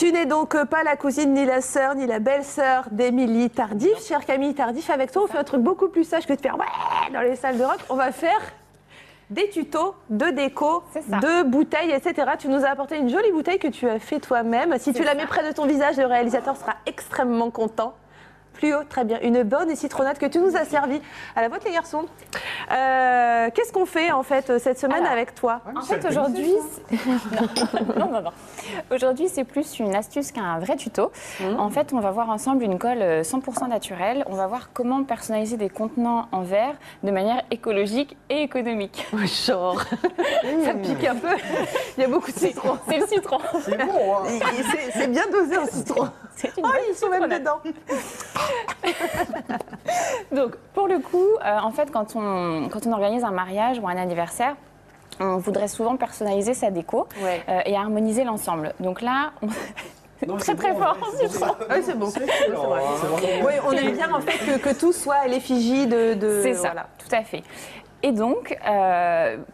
Tu n'es donc pas la cousine, ni la sœur, ni la belle-sœur d'Émilie Tardif. Chère Camille Tardif, avec toi, on fait un truc beaucoup plus sage que de faire ouais dans les salles de rock. On va faire des tutos de déco, de bouteilles, etc. Tu nous as apporté une jolie bouteille que tu as fait toi-même. Si tu la mets près de ton visage, le réalisateur sera extrêmement content. Plus haut, très bien. Une bonne citronnade que tu nous as servi. À la vôtre, les garçons. Qu'est-ce qu'on fait, en fait, cette semaine avec toi? En fait, aujourd'hui... non. Aujourd'hui, c'est plus une astuce qu'un vrai tuto. En fait, on va voir ensemble une colle 100% naturelle. On va voir comment personnaliser des contenants en verre de manière écologique et économique. Genre, ça pique un peu. Il y a beaucoup de citron. C'est le citron. C'est bon, hein. C'est bien dosé, un citron. Oh, ils sont même dedans. Donc, pour le coup, en fait, quand on organise un mariage ou un anniversaire, on voudrait souvent personnaliser sa déco et harmoniser l'ensemble. Donc là, très fort en citron. Oui, c'est bon. C'est vrai. Oui, on aime bien en fait que tout soit à l'effigie de... C'est ça, tout à fait. Et donc,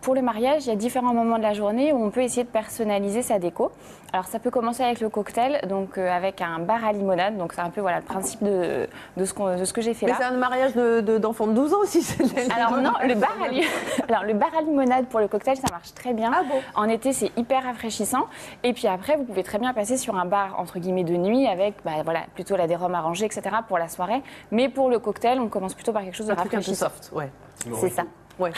pour le mariage, il y a différents moments de la journée où on peut essayer de personnaliser sa déco. Alors, ça peut commencer avec le cocktail, donc avec un bar à limonade. Donc, c'est un peu le principe de ce que j'ai fait là. Mais c'est un mariage d'enfants de 12 ans aussi. Alors non, le bar à limonade pour le cocktail, ça marche très bien. Ah bon? En été, c'est hyper rafraîchissant. Et puis après, vous pouvez très bien passer sur un bar, entre guillemets, de nuit avec plutôt des rhums arrangés, etc. pour la soirée. Mais pour le cocktail, on commence plutôt par quelque chose de rafraîchissant. Un peu soft, ouais. C'est ça. Ouais.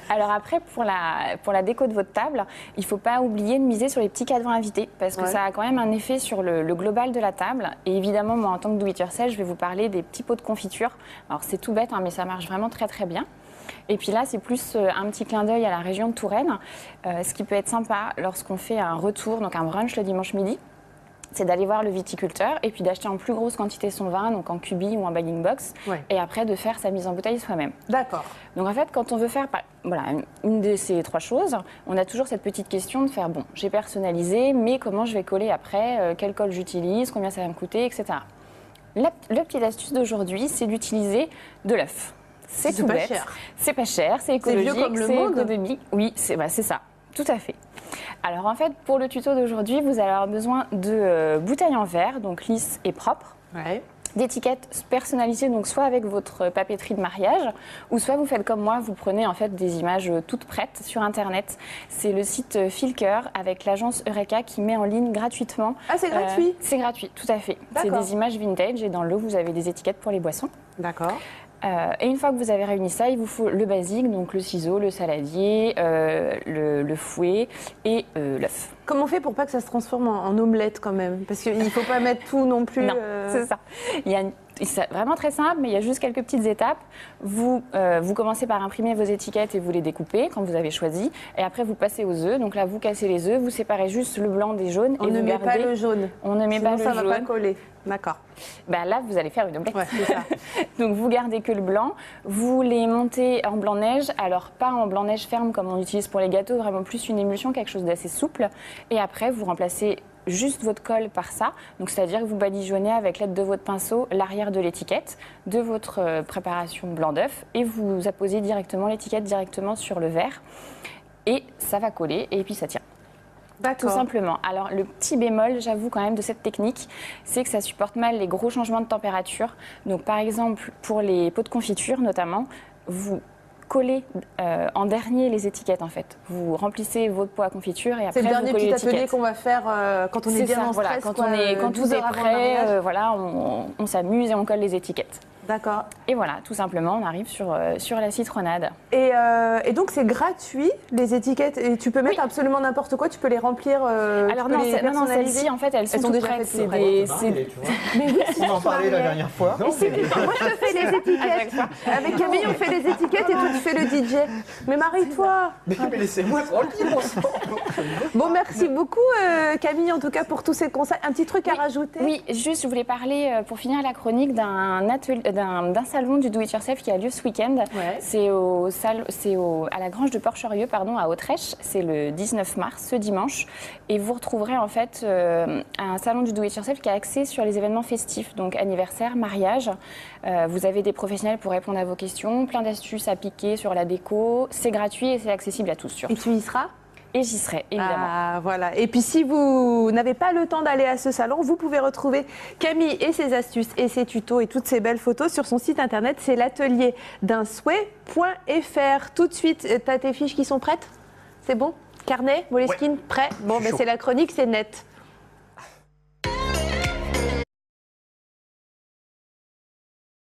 Alors après, pour la déco de votre table, il ne faut pas oublier de miser sur les petits cadeaux invités parce que ça a quand même un effet sur le global de la table. Et évidemment, moi, en tant que do-it-yourself, je vais vous parler des petits pots de confiture. Alors c'est tout bête, mais ça marche vraiment très très bien. Et puis là, c'est plus un petit clin d'œil à la région de Touraine. Ce qui peut être sympa lorsqu'on fait un retour, donc un brunch le dimanche midi, c'est d'aller voir le viticulteur et puis d'acheter en plus grosse quantité son vin, donc en cubi ou en bagging box, et après de faire sa mise en bouteille soi-même. D'accord. Donc en fait, quand on veut faire une de ces trois choses, on a toujours cette petite question de faire, bon, j'ai personnalisé, mais comment je vais coller après, quelle colle j'utilise, combien ça va me coûter, etc. La petite astuce d'aujourd'hui, c'est d'utiliser de l'œuf. C'est tout bête. C'est pas cher, c'est écologique, c'est économique. Oui, c'est ça, tout à fait. Alors en fait, pour le tuto d'aujourd'hui, vous allez avoir besoin de bouteilles en verre, donc lisses et propres, d'étiquettes personnalisées, donc soit avec votre papeterie de mariage, ou soit vous faites comme moi, vous prenez en fait des images toutes prêtes sur Internet. C'est le site Filker avec l'agence Eureka qui met en ligne gratuitement. Ah, c'est gratuit? C'est gratuit, tout à fait. C'est des images vintage et dans l'eau, vous avez des étiquettes pour les boissons. D'accord. Et une fois que vous avez réuni ça, il vous faut le basique, donc le ciseau, le saladier, le fouet et l'œuf. Comment on fait pour pas que ça se transforme en omelette quand même? Parce qu'il ne faut pas mettre tout non plus. Non, c'est ça. C'est vraiment très simple, mais il y a juste quelques petites étapes. Vous commencez par imprimer vos étiquettes et vous les découpez quand vous avez choisi. Et après, vous passez aux œufs. Donc là, vous cassez les œufs, vous séparez juste le blanc des jaunes. On ne met pas le jaune. On ne met pas le jaune. Sinon, ça ne va pas coller. D'accord. Là, vous allez faire une omelette. Ouais, c'est ça. Donc, vous gardez que le blanc. Vous les montez en blanc-neige. Alors, pas en blanc-neige ferme comme on utilise pour les gâteaux, vraiment plus une émulsion, quelque chose d'assez souple. Et après, vous remplacez juste votre colle par ça. Donc, c'est-à-dire que vous badigeonnez avec l'aide de votre pinceau l'arrière de l'étiquette, de votre préparation blanc d'œuf, et vous apposez directement l'étiquette directement sur le verre. Et ça va coller, et puis ça tient. Tout simplement. Alors, le petit bémol, j'avoue quand même, de cette technique, c'est que ça supporte mal les gros changements de température. Donc, par exemple, pour les pots de confiture notamment, vous collez en dernier les étiquettes en fait. Vous remplissez votre pot à confiture et après vous collez l'étiquette. C'est le dernier petit atelier qu'on va faire quand on est bien en stress. Quand tout est prêt, on s'amuse et on colle les étiquettes. D'accord. Et voilà, tout simplement, on arrive sur la citronnade. Et donc, c'est gratuit, les étiquettes. Et tu peux mettre absolument n'importe quoi, tu peux les remplir. Alors non, celles-ci, en fait, elles sont toutes prêtes. C'est des... Mais oui, on en parlait la dernière fois. Moi, je te fais les étiquettes. Avec Camille, on fait les étiquettes et toi, tu fais le DJ. Mais marie-toi. Mais laissez-moi tranquille. Bon, merci beaucoup, Camille, en tout cas, pour tous ces conseils. Un petit truc à rajouter? Oui, juste, je voulais parler, pour finir la chronique, d'un salon du do-it-yourself qui a lieu ce week-end. Ouais. C'est à la Grange de Porcherieux, à Autrèche. C'est le 19 mars, ce dimanche. Et vous retrouverez en fait un salon du do-it-yourself qui est axé sur les événements festifs, donc anniversaire, mariage. Vous avez des professionnels pour répondre à vos questions, plein d'astuces à piquer sur la déco. C'est gratuit et c'est accessible à tous. Surtout. Et tu y seras? et j'y serai, évidemment. Ah, voilà. Et puis si vous n'avez pas le temps d'aller à ce salon, vous pouvez retrouver Camille et ses astuces et ses tutos et toutes ces belles photos sur son site internet, c'est l'atelier d'un souhait.fr. Tout de suite, t'as tes fiches qui sont prêtes? C'est bon? Carnet, Moleskine, prêt? Bon, Je suis chaud. c'est la chronique, c'est net.